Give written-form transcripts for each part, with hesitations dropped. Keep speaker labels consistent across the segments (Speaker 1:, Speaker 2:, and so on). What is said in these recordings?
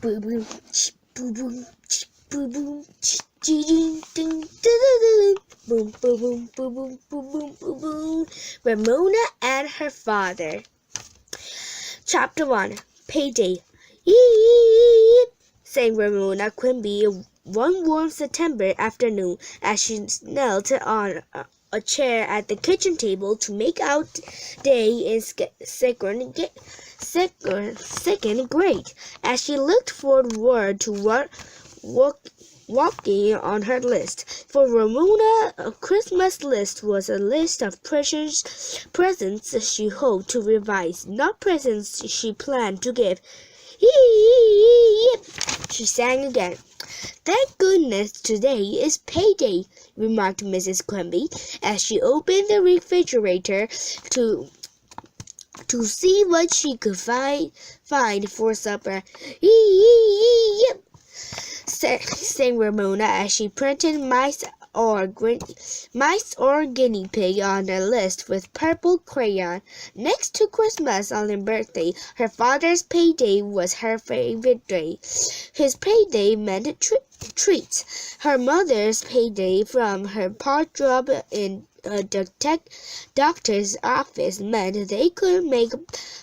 Speaker 1: Boom boom, boom boom, boom boom, boom boom boom boom boom boom boom boom. Ramona and her father. Chapter 1. Payday. Yeep, sang Ramona Quimby one warm September afternoon as she knelt on a chair at the kitchen table to make out day in second grade. As she looked forward to walking on her list. For Ramona, a Christmas list was a list of presents she hoped to revise, not presents she planned to give. She sang again. Thank goodness today is payday, remarked Mrs. Quimby as she opened the refrigerator to see what she could find for supper. Sang Ramona as she printed mice or guinea pig on a list with purple crayon. Next to Christmas on her birthday, her father's payday was her favorite day. His payday meant treats. Her mother's payday from her part job in a doctor's office meant they could make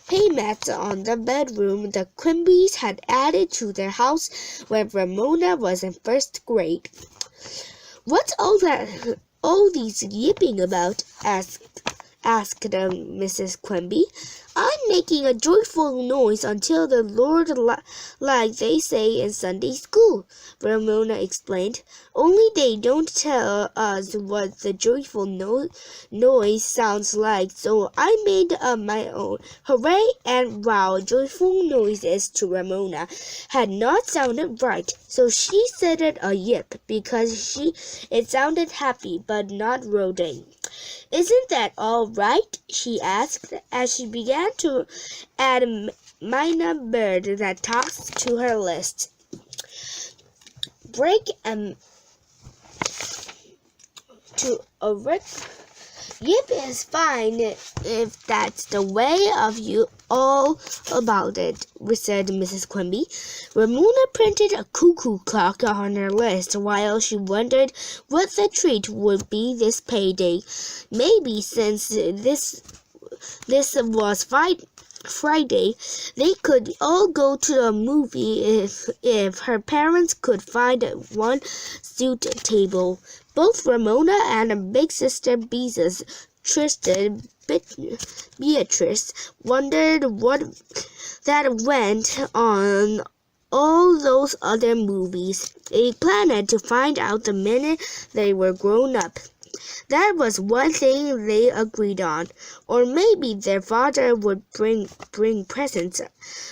Speaker 1: payments on the bedroom the Quimbys had added to their house when Ramona was in first grade. "What's all these yipping about?" asked Mrs. Quimby. "I'm making a joyful noise until the Lord, like they say in Sunday school," Ramona explained. "Only they don't tell us what the joyful noise sounds like, so I made up my own. Hooray and wow, joyful noises to Ramona had not sounded right, so she said it a yip because it sounded happy but not rodent. "Isn't that all right?" she asked as she began to add Mina Bird that talks to her list. Break and to a Rick. "Yip is fine if that's the way of you all about it," said Mrs. Quimby. Ramona printed a cuckoo clock on her list while she wondered what the treat would be this payday. Maybe since this was Friday, they could all go to a movie if her parents could find one suit table. Both Ramona and her big sister Beatrice wondered what that went on all those other movies. They planned to find out the minute they were grown up. That was one thing they agreed on. Or maybe their father would bring presents.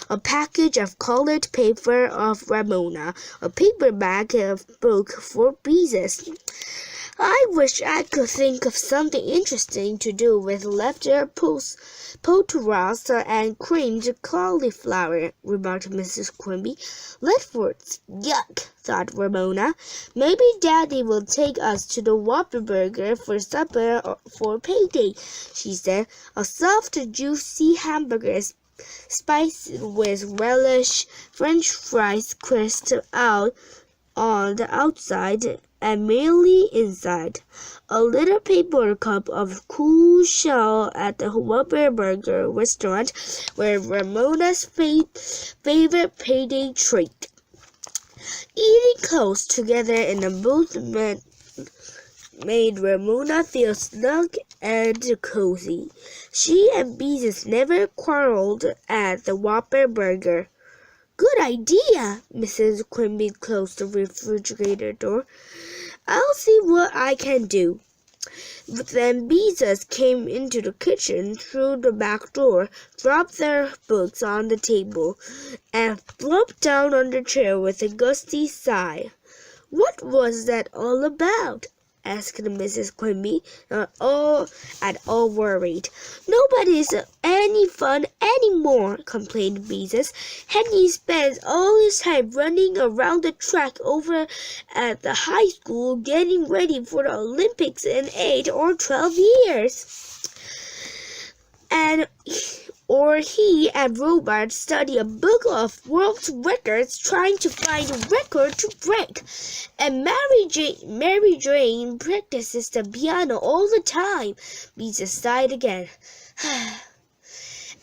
Speaker 1: A package of colored paper of Ramona, a paperback book for Beatrice. "I wish I could think of something interesting to do with leftover poteros and creamed cauliflower," remarked Mrs. Quimby. "Leftovers, yuck," thought Ramona. "Maybe Daddy will take us to the Whopper Burger for supper for payday," she said. A soft, juicy hamburger spiced with relish, French fries crisped out on the outside and merely inside. A little paper cup of cool shell at the Whopper Burger restaurant were Ramona's favorite payday treat. Eating close together in a booth made Ramona feel snug and cozy. She and Beatrice never quarreled at the Whopper Burger. "Good idea!" Mrs. Quimby closed the refrigerator door. "I'll see what I can do." Then Beatrice came into the kitchen through the back door, dropped their books on the table, and flopped down on the chair with a gusty sigh. "What was that all about?" asked Mrs. Quimby, not at all worried. "Nobody's any fun anymore," complained Beatrice. "Henry spends all his time running around the track over at the high school getting ready for the Olympics in 8 or 12 years. And or he and Robert study a book of world records trying to find a record to break. And Mary Jane practices the piano all the time. Lisa sighed again.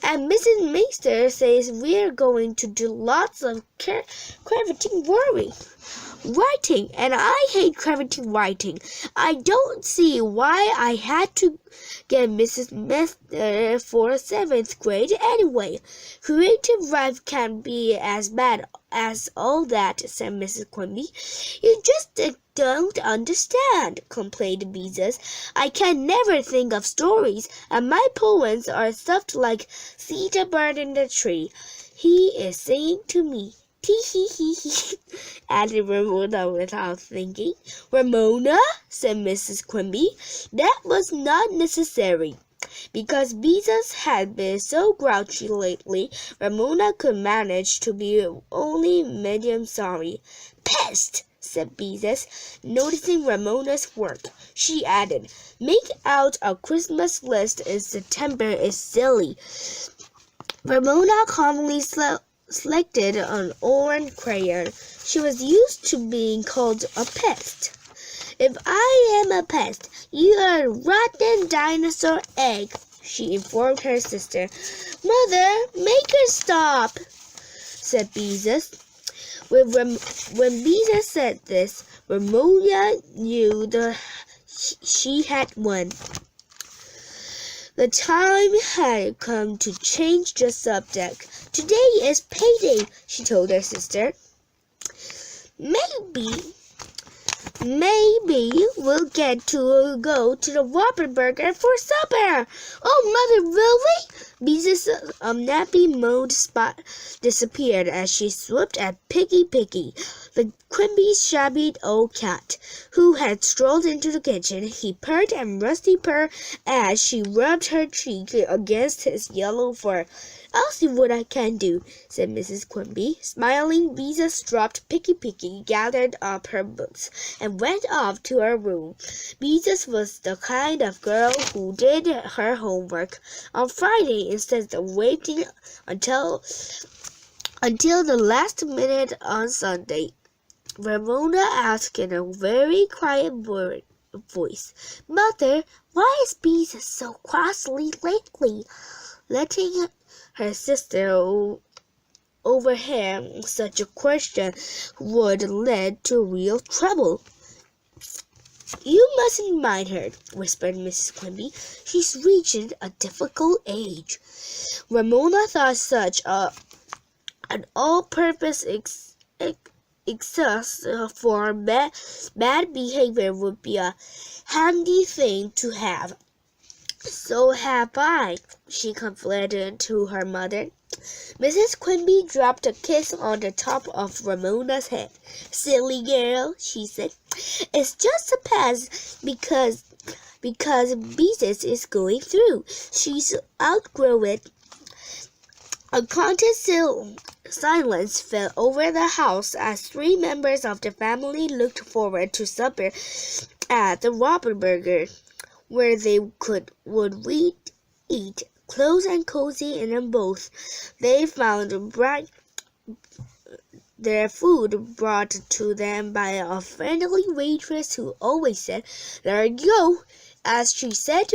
Speaker 1: And Mrs. Meister says we're going to do lots of crafting writing, and I hate crafting writing. I don't see why I had to get Mrs. Meister for 7th grade anyway. Creative life can't be as bad as all that, said Mrs. Quimby. You just don't understand, complained Beezus. I can never think of stories, and my poems are stuff like see the bird in the tree. He is singing to me. Tee hee hee hee, added Ramona without thinking. Ramona, said Mrs. Quimby, that was not necessary. Because Beezus had been so grouchy lately, Ramona could manage to be only medium sorry. Pest, said Beezus, noticing Ramona's work. She added, make out a Christmas list in September is silly. Ramona calmly selected an orange crayon. She was used to being called a pest. If I am a pest, you are a rotten dinosaur egg, she informed her sister. Mother, make her stop, said Beezus. When Beezus said this, Ramona knew she had won. The time had come to change the subject. Today is payday, she told her sister. Maybe we'll get to go to the Whopper Burger for supper. Oh, Mother, really? Beezus' nappy mode spot disappeared as she swooped at Piggy, the Quimby's shabby old cat, who had strolled into the kitchen. He purred and Rusty purred as she rubbed her cheek against his yellow fur. I'll see what I can do, said Mrs. Quimby. Smiling, Beezus dropped Piggy, gathered up her books, and went off to her room. Beezus was the kind of girl who did her homework on Friday instead of waiting until the last minute on Sunday. Ramona asked in a very quiet voice, Mother, why is Beezus so crossly lately? Letting her sister overhear such a question would lead to real trouble. You mustn't mind her, whispered Mrs. Quimby. She's reaching a difficult age. Ramona thought such an all-purpose excuse for bad behavior would be a handy thing to have. So have I, she confided to her mother. Mrs. Quimby dropped a kiss on the top of Ramona's head. Silly girl, she said. It's just a pass because Beezus is going through. She's outgrown it. A conscious silence fell over the house as 3 members of the family looked forward to supper at the Whopper Burger, where they would eat close and cozy in them both. They found their food brought to them by a friendly waitress who always said, There you go, as she set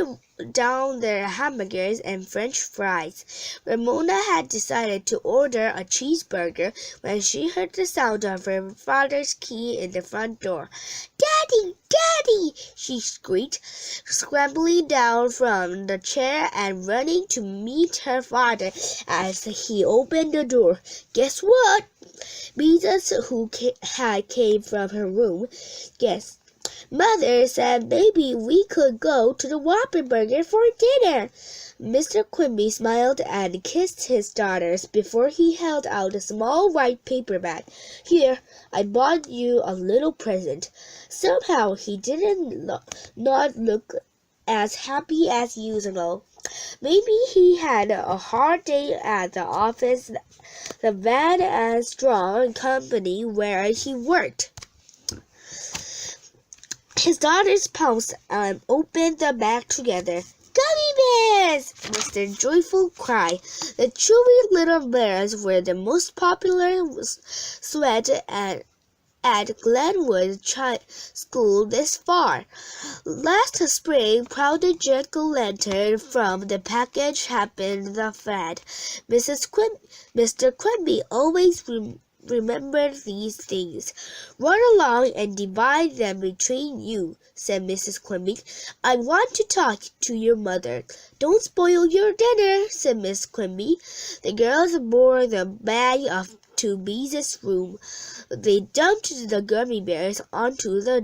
Speaker 1: down their hamburgers and French fries. Ramona had decided to order a cheeseburger when she heard the sound of her father's key in the front door. Daddy! Daddy! She shrieked, scrambling down from the chair and running to meet her father as he opened the door. Guess what? Beezus, who came from her room, guessed. Mother said maybe we could go to the Whopper Burger for dinner. Mr. Quimby smiled and kissed his daughters before he held out a small white paper bag. Here, I bought you a little present. Somehow he didn't not look as happy as usual. Maybe he had a hard day at the office, the Van and Strong company where he worked. His daughters pounced and opened the bag together. bears!" was their joyful cry. The chewy little bears were the most popular sweat at Glenwood School this far. Last spring, prouded jack-o'-lantern from the package had been the fad. Mr. Quimby always remembered these things. "Run along and divide them between you," said Mrs. Quimby. "I want to talk to your mother." "Don't spoil your dinner," said Miss Quimby. The girls bore the bag up to Beeze's room. They dumped the gummy bears onto the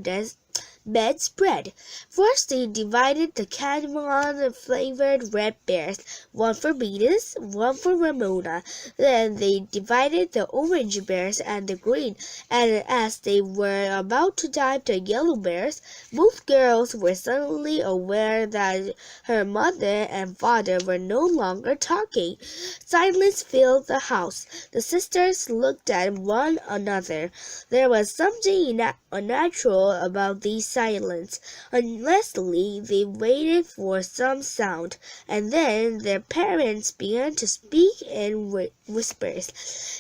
Speaker 1: bedspread. First they divided the cinnamon-flavored red bears, one for Venus, one for Ramona. Then they divided the orange bears and the green, and as they were about to dive the yellow bears, both girls were suddenly aware that her mother and father were no longer talking. Silence filled the house. The sisters looked at one another. There was something unnatural about these silence. Honestly, they waited for some sound, and then their parents began to speak in whispers.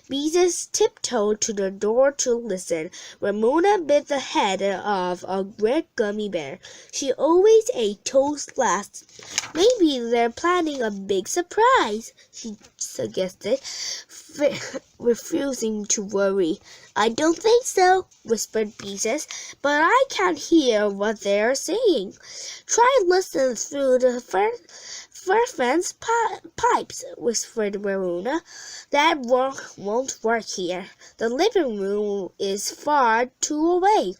Speaker 1: Beezus tiptoed to the door to listen. Ramona bit the head off a red gummy bear. She always ate toast last. "Maybe they're planning a big surprise," she suggested, refusing to worry. "I don't think so," whispered Beezus, "but I can't hear what they're saying." "Try listen through the fence pipes," whispered Ramona. "That won't work here. The living room is far too away."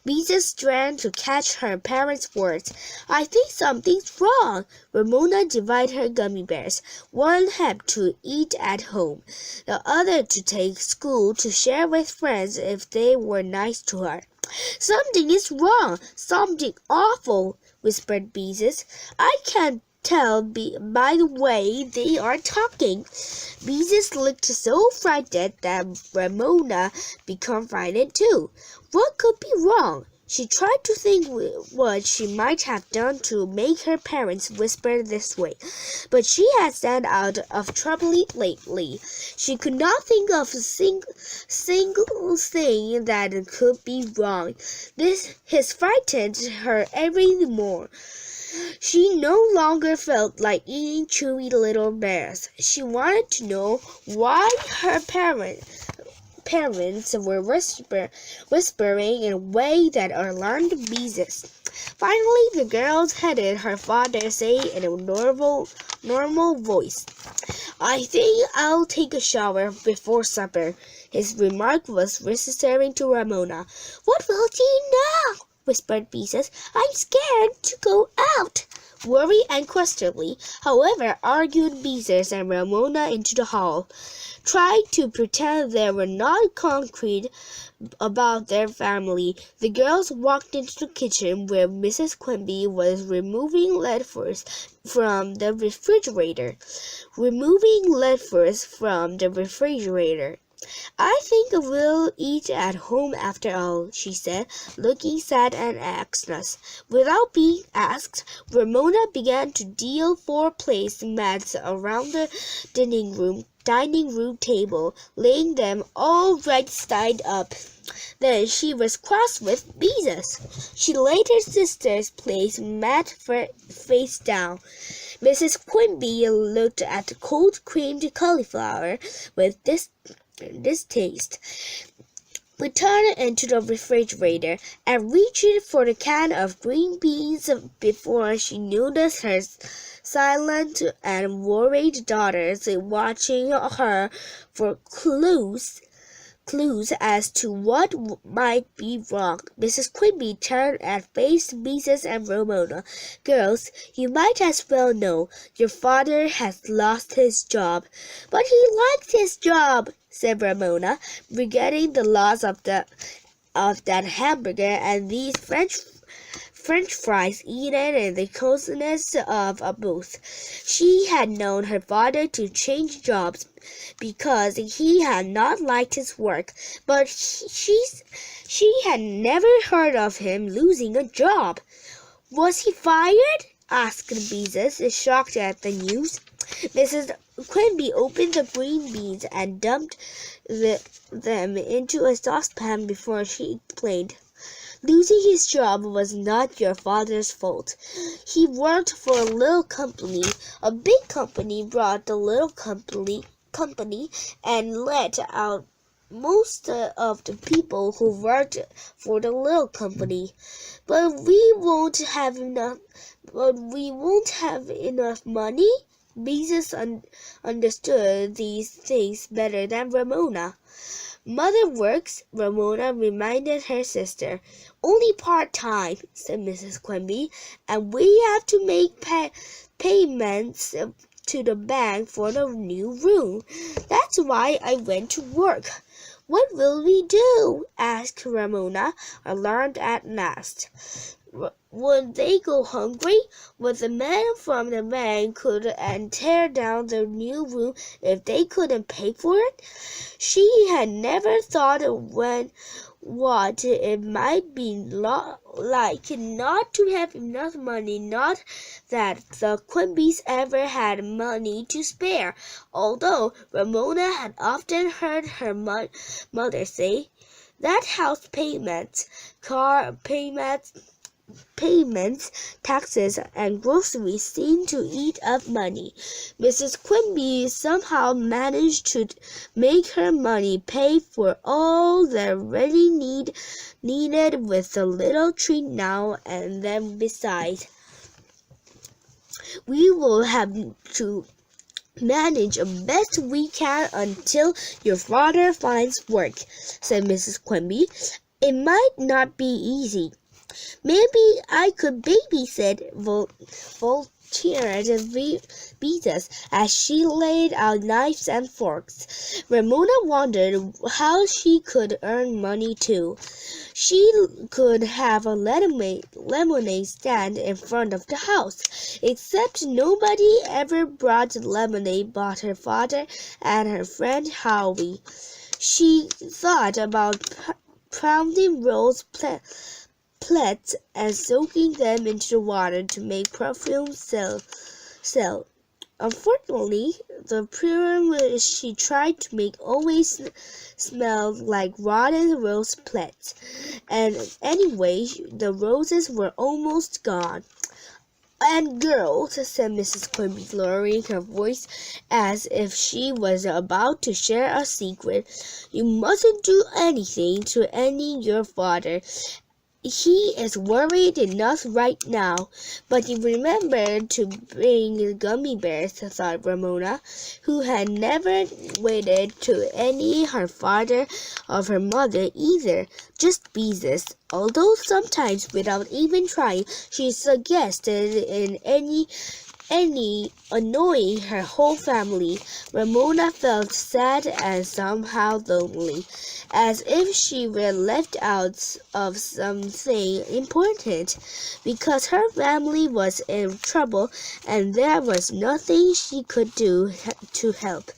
Speaker 1: Beezus ran to catch her parents' words. "I think something's wrong." Ramona divided her gummy bears. One had to eat at home, the other to take school to share with friends if they were nice to her. "Something is wrong, something awful," whispered Beezus. "I can't tell by the way they are talking." Beezus looked so frightened that Ramona became frightened too. What could be wrong? She tried to think what she might have done to make her parents whisper this way, but she had stayed out of trouble lately. She could not think of a single thing that could be wrong. This frightened her every more. She no longer felt like eating chewy little bears. She wanted to know why her parents were whispering in a way that alarmed Beezus. Finally, the girls heard her father say in a normal voice, "I think I'll take a shower before supper." His remark was reassuring to Ramona. "What will you do now?" whispered Beezus. "I'm scared to go out." Worried and questioningly, however, argued Beezus and Ramona into the hall. Tried to pretend they were not concerned about their family. The girls walked into the kitchen where Mrs. Quimby was removing lettuce from the refrigerator. "I think we'll eat at home after all," she said, looking sad and anxious. Without being asked, Ramona began to deal 4 place mats around the dining room table, laying them all right side up. Then she was cross with Beezus. She laid her sister's place mat face down. Mrs. Quimby looked at the cold creamed cauliflower with distaste. We turned into the refrigerator and reached for the can of green beans before she noticed her silent and worried daughters watching her for clues as to what might be wrong. Mrs. Quimby turned and faced Beezus and Ramona. "Girls, you might as well know. Your father has lost his job." "But he liked his job," said Ramona, regretting the loss of that hamburger and these French fries eaten in the coziness of a booth. She had known her father to change jobs because he had not liked his work, but she had never heard of him losing a job. "Was he fired?" asked Beezus, shocked at the news. Mrs. Quimby opened the green beans and dumped them into a saucepan before she explained. Losing his job was not your father's fault. He worked for a little company. A big company bought the little company and let out most of the people who worked for the little company. But we won't have enough money. Beezus understood these things better than Ramona. Mother works, Ramona reminded her sister. Only part-time, said Mrs. Quimby, and we have to make payments to the bank for the new room. That's why I went to work. What will we do? Asked Ramona, alarmed at last. Would they go hungry? Would the men from the bank could and tear down the new room if they couldn't pay for it? She had never thought what it might be like not to have enough money. Not that the Quimbys ever had money to spare, although Ramona had often heard her mother say that house payments, car payments, taxes, and groceries seemed to eat up money. Mrs. Quimby somehow managed to make her money pay for all they really needed, with a little treat now and then besides. We will have to manage as best we can until your father finds work, said Mrs. Quimby. It might not be easy. Maybe I could babysit, volunteered Beezus as she laid out knives and forks. Ramona wondered how she could earn money too. She could have a lemonade stand in front of the house, except nobody ever brought lemonade but her father and her friend Howie. She thought about pounding rose plants and soaking them into the water to make perfume sell. Unfortunately, the perfume she tried to make always smelled like rotten rose plants, and anyway, the roses were almost gone. And girls, said Mrs. Quimby, lowering her voice as if she was about to share a secret, you mustn't do anything to your father. He is worried enough right now. But you remembered to bring gummy bears, thought Ramona, who had never waited to any her father or her mother either, just Beezus. Although sometimes, without even trying, she suggested in any annoying her whole family. Ramona felt sad and somehow lonely, as if she were left out of something important, because her family was in trouble and there was nothing she could do to help.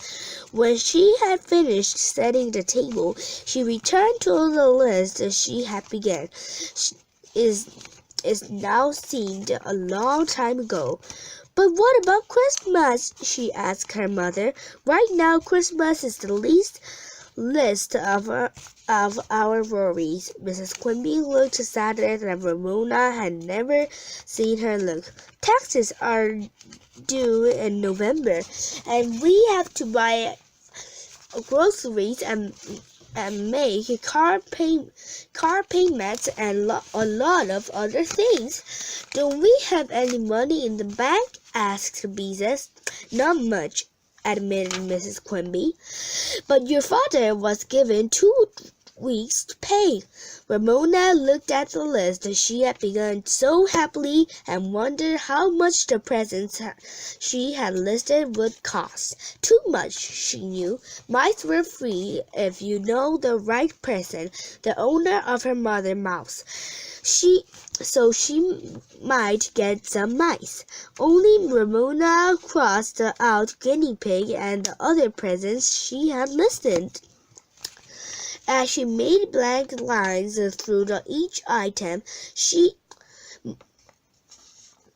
Speaker 1: When she had finished setting the table, she returned to the list she had begun. It now seemed a long time ago. But what about Christmas? She asked her mother. Right now, Christmas is the least of our worries. Mrs. Quimby looked sadder than Ramona had never seen her look. Taxes are due in November, and we have to buy groceries and make car payments and a lot of other things. Don't we have any money in the bank? Asked Beezus. Not much, admitted Mrs. Quimby. But your father was given 2 weeks to pay. Ramona looked at the list she had begun so happily and wondered how much the presents she had listed would cost. Too much, she knew. Mice were free if you know the right person, the owner of her mother mouse. So she might get some mice. Only Ramona crossed out guinea pig and the other presents she had listed. As she made blank lines through each item, she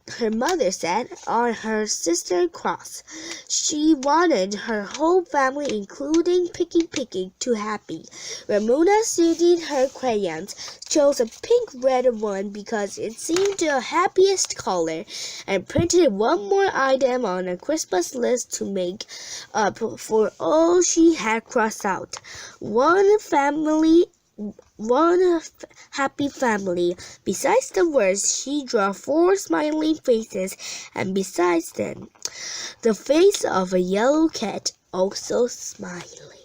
Speaker 1: her mother said, on her sister's cross. She wanted her whole family, including Picky, to happy. Ramona studied her crayons, chose a pink-red one because it seemed the happiest color, and printed one more item on a Christmas list to make up for all she had crossed out. One happy family. Besides the words, she drew 4 smiling faces, and besides them, the face of a yellow cat, also smiling.